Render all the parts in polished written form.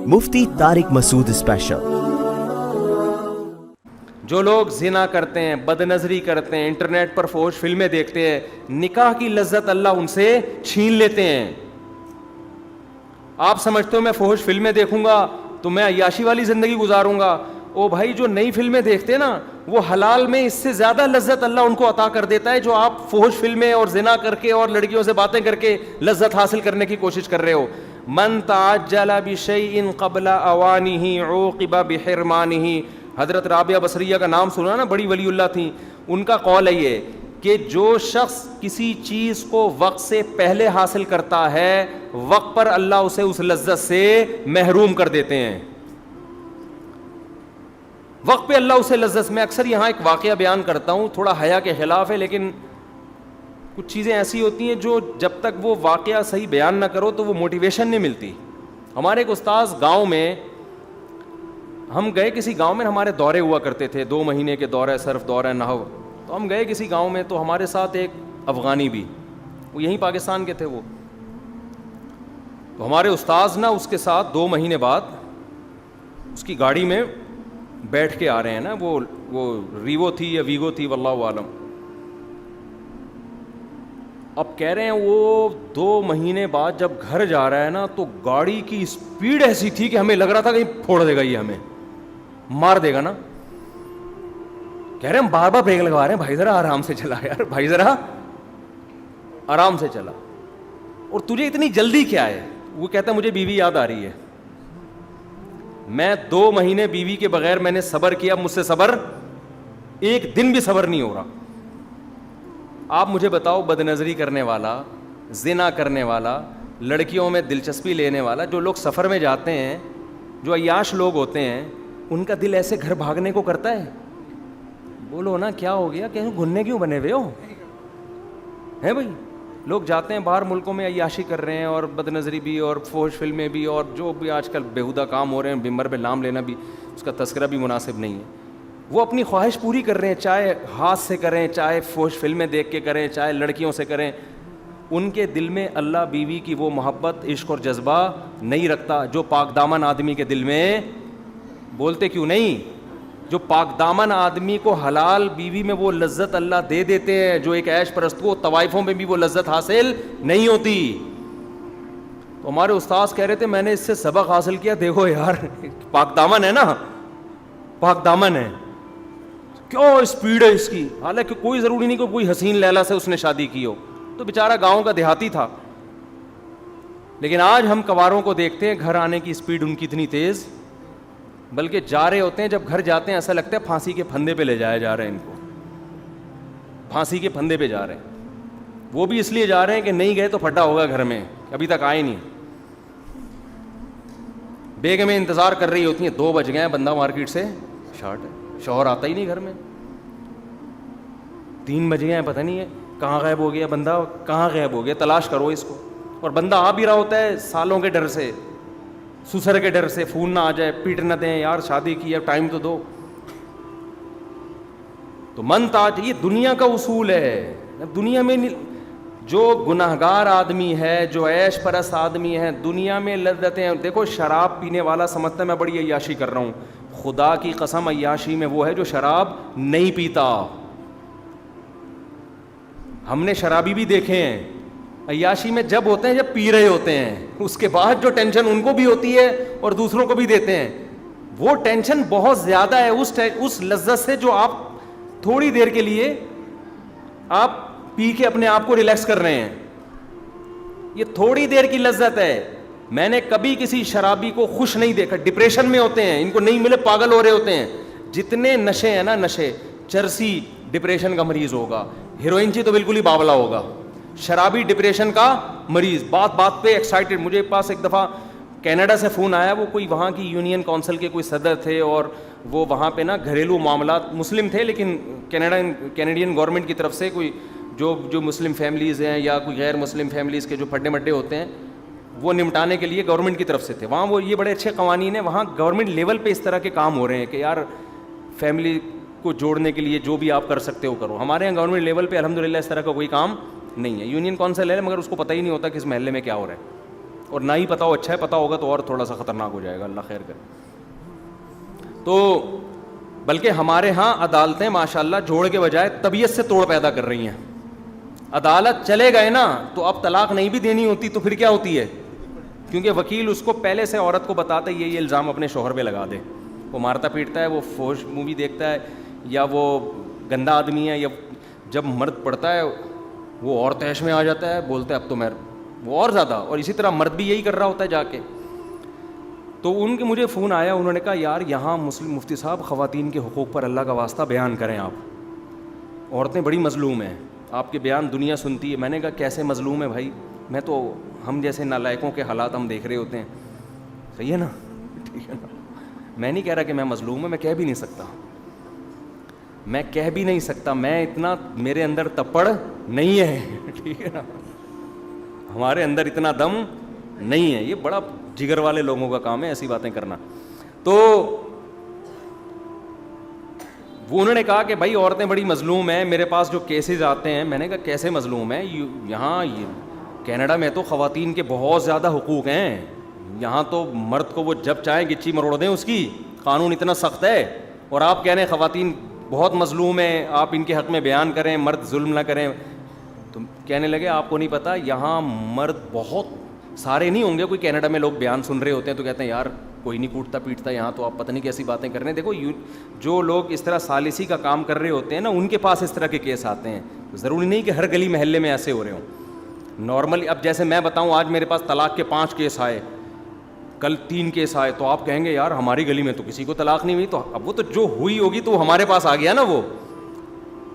مفتی طارق مسعود special. جو لوگ زنا کرتے ہیں، بد نظری کرتے ہیں، انٹرنیٹ پر فحش فلمیں دیکھتے ہیں، نکاح کی لذت اللہ ان سے چھین لیتے ہیں۔ آپ سمجھتے ہو میں فحش فلمیں دیکھوں گا تو میں عیاشی والی زندگی گزاروں گا؟ او بھائی، جو نئی فلمیں دیکھتے ہیں نا، وہ حلال میں اس سے زیادہ لذت اللہ ان کو عطا کر دیتا ہے جو آپ فحش فلمیں اور زنا کر کے اور لڑکیوں سے باتیں کر کے لذت حاصل کرنے کی کوشش کر رہے ہو۔ من تعجل بشیء قبل اوانہ عوقب بحرمانہ۔ حضرت رابعہ بصریہ کا نام سنا نا، بڑی ولی اللہ تھیں، ان کا قول ہے یہ کہ جو شخص کسی چیز کو وقت سے پہلے حاصل کرتا ہے، وقت پر اللہ اسے اس لذت سے محروم کر دیتے ہیں۔ وقت پہ اللہ اسے لذت، میں اکثر یہاں ایک واقعہ بیان کرتا ہوں، تھوڑا حیا کے خلاف ہے، لیکن کچھ چیزیں ایسی ہوتی ہیں جو جب تک وہ واقعہ صحیح بیان نہ کرو تو وہ موٹیویشن نہیں ملتی۔ ہمارے ایک استاذ گاؤں میں، ہم گئے کسی گاؤں میں، ہمارے دورے ہوا کرتے تھے، 2 مہینے کے دورے صرف، دورہ نحو، تو ہم گئے کسی گاؤں میں، تو ہمارے ساتھ ایک افغانی بھی، وہ یہیں پاکستان کے تھے وہ، تو ہمارے استاذ نا اس کے ساتھ 2 مہینے بعد اس کی گاڑی میں بیٹھ کے آ رہے ہیں نا، وہ ریوو تھی یا ویگو تھی واللہ عالم۔ اب کہہ رہے ہیں وہ 2 مہینے بعد جب گھر جا رہا ہے نا، تو گاڑی کی اسپیڈ ایسی تھی کہ ہمیں لگ رہا تھا کہیں پھوڑ دے گا، یہ ہمیں مار دے گا نا۔ کہہ رہے ہیں ہم بار بار بریک لگوا رہے ہیں، بھائی ذرا آرام سے چلا یار، بھائی ذرا آرام سے چلا، اور تجھے اتنی جلدی کیا ہے؟ وہ کہتا ہے مجھے بیوی یاد آ رہی ہے، میں 2 مہینے بیوی کے بغیر میں نے صبر کیا، مجھ سے صبر ایک دن بھی صبر نہیں ہو رہا۔ آپ مجھے بتاؤ، بد نظری کرنے والا، زنا کرنے والا، لڑکیوں میں دلچسپی لینے والا، جو لوگ سفر میں جاتے ہیں، جو عیاش لوگ ہوتے ہیں، ان کا دل ایسے گھر بھاگنے کو کرتا ہے؟ بولو نا کیا ہو گیا، کہیں گھننے کیوں بنے ہوئے ہو ہیں بھائی؟ لوگ جاتے ہیں باہر ملکوں میں، عیاشی کر رہے ہیں، اور بد نظری بھی، اور فحش فلمیں بھی، اور جو بھی آج کل بیہودہ کام ہو رہے ہیں، ممبر پہ نام لینا بھی، اس کا تذکرہ بھی مناسب نہیں ہے۔ وہ اپنی خواہش پوری کر رہے ہیں، چاہے ہاتھ سے کریں، چاہے فحش فلمیں دیکھ کے کریں، چاہے لڑکیوں سے کریں۔ ان کے دل میں اللہ بیوی کی وہ محبت، عشق اور جذبہ نہیں رکھتا جو پاک دامن آدمی کے دل میں۔ بولتے کیوں نہیں؟ جو پاک دامن آدمی کو حلال بیوی میں وہ لذت اللہ دے دیتے ہیں جو ایک عیش پرست کو طوائفوں میں بھی وہ لذت حاصل نہیں ہوتی۔ تو ہمارے استاذ کہہ رہے تھے میں نے اس سے سبق حاصل کیا، دیکھو یار پاک دامن ہے نا، پاک دامن ہے، کیوں اسپیڈ ہے اس کی، حالانکہ کوئی ضروری نہیں کہ کوئی حسین لیلا سے اس نے شادی کی ہو، تو بیچارہ گاؤں کا دیہاتی تھا۔ لیکن آج ہم کواروں کو دیکھتے ہیں، گھر آنے کی اسپیڈ ان کی اتنی تیز، بلکہ جا رہے ہوتے ہیں، جب گھر جاتے ہیں ایسا لگتا ہے پھانسی کے پھندے پہ لے جایا جا رہا ہے ان کو، پھانسی کے پھندے پہ جا رہے ہیں۔ وہ بھی اس لیے جا رہے ہیں کہ نہیں گئے تو پھٹا ہوگا گھر میں، ابھی تک آئے نہیں۔ بیگمیں انتظار کر رہی ہوتی ہیں، 2 بج گئے ہیں، بندہ مارکیٹ سے شارٹ ہے، شوہر آتا ہی نہیں گھر میں، 3 بج گئے ہیں، پتہ نہیں ہے کہاں غائب ہو گیا بندہ، کہاں غائب ہو گیا، تلاش کرو اس کو۔ اور بندہ آ بھی رہا ہوتا ہے سالوں کے ڈر سے، سسر کے ڈر سے، فون نہ آ جائے، پیٹ نہ دیں، یار شادی کی ہے ٹائم تو دو۔ تو من تاج، یہ دنیا کا اصول ہے۔ دنیا میں جو گناہگار آدمی ہے، جو عیش پرست آدمی ہے، دنیا میں لذتیں، دیکھو شراب پینے والا سمجھتا ہے میں بڑی عیاشی کر رہا ہوں، خدا کی قسم عیاشی میں وہ ہے جو شراب نہیں پیتا۔ ہم نے شرابی بھی دیکھے ہیں، عیاشی میں جب ہوتے ہیں جب پی رہے ہوتے ہیں، اس کے بعد جو ٹینشن ان کو بھی ہوتی ہے اور دوسروں کو بھی دیتے ہیں، وہ ٹینشن بہت زیادہ ہے اس لذت سے جو آپ تھوڑی دیر کے لیے آپ پی کے اپنے آپ کو ریلیکس کر رہے ہیں۔ یہ تھوڑی دیر کی لذت ہے۔ میں نے کبھی کسی شرابی کو خوش نہیں دیکھا، ڈپریشن میں ہوتے ہیں، ان کو نہیں ملے پاگل ہو رہے ہوتے ہیں۔ جتنے نشے ہیں نا، نشے، چرسی ڈپریشن کا مریض ہوگا، ہیروئن تو بالکل ہی باولا ہوگا، شرابی ڈپریشن کا مریض، بات بات پہ ایکسائٹیڈ۔ مجھے پاس ایک دفعہ کینیڈا سے فون آیا، وہ کوئی وہاں کی یونین کونسل کے کوئی صدر تھے، اور وہ وہاں پہ نا گھریلو معاملات، مسلم تھے لیکن کینیڈین گورنمنٹ کی طرف سے کوئی جو مسلم فیملیز ہیں یا کوئی غیر مسلم فیملیز کے جو پھڈے مڈے ہوتے ہیں وہ نمٹانے کے لیے گورنمنٹ کی طرف سے تھے وہاں۔ وہ یہ بڑے اچھے قوانین ہیں وہاں، گورنمنٹ لیول پہ اس طرح کے کام ہو رہے ہیں کہ یار فیملی کو جوڑنے کے لیے جو بھی آپ کر سکتے ہو کرو۔ ہمارے یہاں گورنمنٹ لیول پہ الحمدللہ اس طرح کا کوئی کام نہیں ہے، یونین کونسل ہے مگر اس کو پتہ ہی نہیں ہوتا کہ اس محلے میں کیا ہو رہا ہے۔ اور نہ ہی پتا ہو اچھا ہے, پتا ہوگا تو اور تھوڑا سا خطرناک ہو جائے گا, اللہ خیر کرے. تو بلکہ ہمارے ہاں عدالتیں ماشاءاللہ جوڑ کے بجائے طبیعت سے توڑ پیدا کر رہی ہیں. عدالت چلے گئے نا تو اب طلاق نہیں بھی دینی ہوتی تو پھر کیا ہوتی ہے, کیونکہ وکیل اس کو پہلے سے عورت کو بتاتا ہے یہ الزام اپنے شوہر پہ لگا دے. وہ مارتا پیٹتا ہے, وہ فوش مووی دیکھتا ہے, یا وہ گندا آدمی ہے, یا جب مرد پڑتا ہے وہ اور تیش میں آ جاتا ہے, بولتا ہے اب تو میں وہ اور زیادہ. اور اسی طرح مرد بھی یہی کر رہا ہوتا ہے جا کے. تو ان کے مجھے فون آیا, انہوں نے کہا یار یہاں مسلم مفتی صاحب خواتین کے حقوق پر اللہ کا واسطہ بیان کریں آپ, عورتیں بڑی مظلوم ہیں, آپ کے بیان دنیا سنتی ہے. میں نے کہا کیسے مظلوم ہے بھائی, میں تو ہم جیسے نالائقوں کے حالات ہم دیکھ رہے ہوتے ہیں, صحیح ہے نا, ٹھیک ہے نا. میں نہیں کہہ رہا کہ میں مظلوم ہوں, میں کہہ بھی نہیں سکتا, میں اتنا میرے اندر تپڑ نہیں ہے, ٹھیک ہے نا, ہمارے اندر اتنا دم نہیں ہے. یہ بڑا جگر والے لوگوں کا کام ہے ایسی باتیں کرنا. تو وہ انہوں نے کہا کہ بھائی عورتیں بڑی مظلوم ہیں, میرے پاس جو کیسز آتے ہیں. میں نے کہا کیسے مظلوم ہیں, یہاں کینیڈا میں تو خواتین کے بہت زیادہ حقوق ہیں. یہاں تو مرد کو وہ جب چاہیں گچی مروڑ دیں, اس کی قانون اتنا سخت ہے, اور آپ کہہ رہے ہیں خواتین بہت مظلوم ہیں, آپ ان کے حق میں بیان کریں, مرد ظلم نہ کریں. تو کہنے لگے آپ کو نہیں پتا یہاں مرد بہت سارے نہیں ہوں گے, کوئی کینیڈا میں لوگ بیان سن رہے ہوتے ہیں تو کہتے ہیں یار کوئی نہیں کوٹتا پیٹتا یہاں, تو آپ پتہ نہیں کیسی باتیں کر رہے ہیں. دیکھو جو لوگ اس طرح ثالثی کا کام کر رہے ہوتے ہیں نا, ان کے پاس اس طرح کے کیس آتے ہیں. ضروری نہیں کہ ہر گلی محلے میں ایسے ہو رہے ہوں. نارملی اب جیسے میں بتاؤں آج میرے پاس طلاق کے 5 کیس آئے, کل 3 کیس آئے, تو آپ کہیں گے یار ہماری گلی میں تو کسی کو طلاق نہیں ہوئی. تو اب وہ تو جو ہوئی ہوگی تو ہمارے پاس آ گیا نا وہ.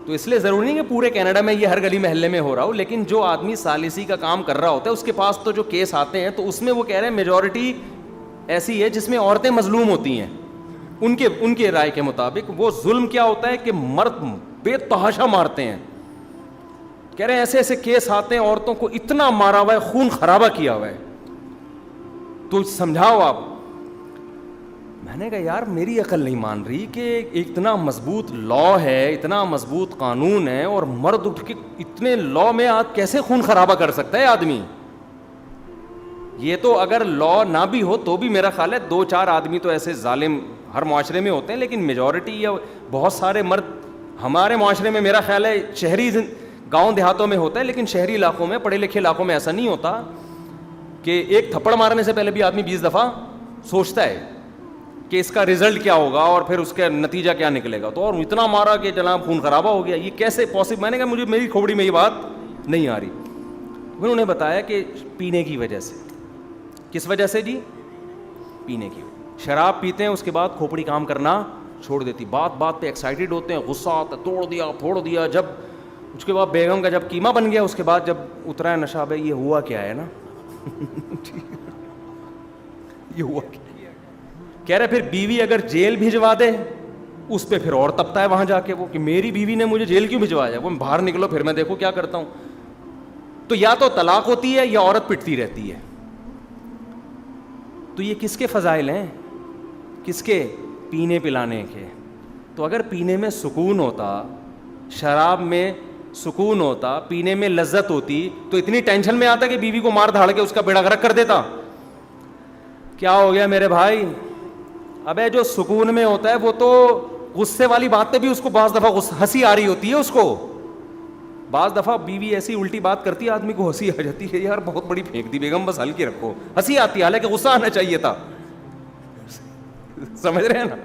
تو اس لیے ضروری نہیں کہ پورے کینیڈا میں یہ ہر گلی محلے میں ہو رہا ہو, لیکن جو آدمی ثالثی کا کام کر رہا ہوتا ہے اس کے پاس تو جو کیس آتے ہیں, تو اس میں وہ کہہ رہے ہیں میجورٹی ایسی ہے جس میں عورتیں مظلوم ہوتی ہیں. ان کے رائے کے مطابق وہ ظلم کیا ہوتا ہے کہ مرد بے تحاشا مارتے ہیں. کہہ رہے ہیں ایسے ایسے کیس آتے ہیں, عورتوں کو اتنا مارا ہوا ہے, خون خرابہ کیا ہوا ہے, تو سمجھاؤ آپ. میں نے کہا یار میری عقل نہیں مان رہی کہ اتنا مضبوط لا ہے, اتنا مضبوط قانون ہے, اور مرد اٹھ کے اتنے لا میں آج کیسے خون خرابہ کر سکتا ہے آدمی. یہ تو اگر لا نہ بھی ہو تو بھی میرا خیال ہے 2-4 آدمی تو ایسے ظالم ہر معاشرے میں ہوتے ہیں, لیکن میجورٹی یا بہت سارے مرد ہمارے معاشرے میں میرا خیال ہے شہری گاؤں دیہاتوں میں ہوتا ہے, لیکن شہری علاقوں میں پڑھے لکھے علاقوں میں ایسا نہیں ہوتا کہ ایک تھپڑ مارنے سے پہلے بھی آدمی 20 دفعہ سوچتا ہے کہ اس کا رزلٹ کیا ہوگا اور پھر اس کا نتیجہ کیا نکلے گا. تو اور اتنا مارا کہ جناب خون خرابہ ہو گیا, یہ کیسے پاسبل. میں نے کہا مجھے میری کھوپڑی میں یہ بات نہیں آ رہی. انہوں نے بتایا کہ پینے کی وجہ سے. کس وجہ سے جی؟ پینے کی. شراب پیتے ہیں اس کے بعد کھوپڑی کام کرنا چھوڑ دیتی, بات بات پہ ایکسائٹیڈ ہوتے ہیں, غصہ آتا, توڑ دیا پھوڑ دیا. جب اس کے بعد بیگم کا جب قیمہ بن گیا, اس کے بعد جب اترا ہے نشہ, بھائی یہ ہوا کیا ہے نا یہ ہوا کیا. کہہ رہے پھر بیوی اگر جیل بھجوا دے اس پہ پھر اور تپتا ہے وہاں جا کے وہ کہ میری بیوی نے مجھے جیل کیوں بھجوایا, وہ باہر نکلو پھر میں دیکھو کیا کرتا ہوں. تو یا تو طلاق ہوتی ہے یا عورت پٹتی رہتی ہے. تو یہ کس کے فضائل ہیں؟ کس کے؟ پینے پلانے کے. تو اگر پینے میں سکون ہوتا, شراب میں سکون ہوتا, پینے میں لذت ہوتی, تو اتنی ٹینشن میں آتا کہ بیوی کو مار دھاڑ کے اس کا بیڑا غرق کر دیتا. کیا ہو گیا میرے بھائی؟ ابے جو سکون میں ہوتا ہے وہ تو غصے والی بات پہ بھی اس کو بعض دفعہ ہنسی آ رہی ہوتی ہے. اس کو بعض دفعہ بیوی ایسی الٹی بات کرتی ہے, آدمی کو ہنسی آ جاتی ہے, یار بہت بڑی پھینک دی بیگم, بس ہلکی رکھو. ہنسی آتی ہے, حالانکہ غصہ آنا چاہیے تھا. سمجھ رہے ہیں نا.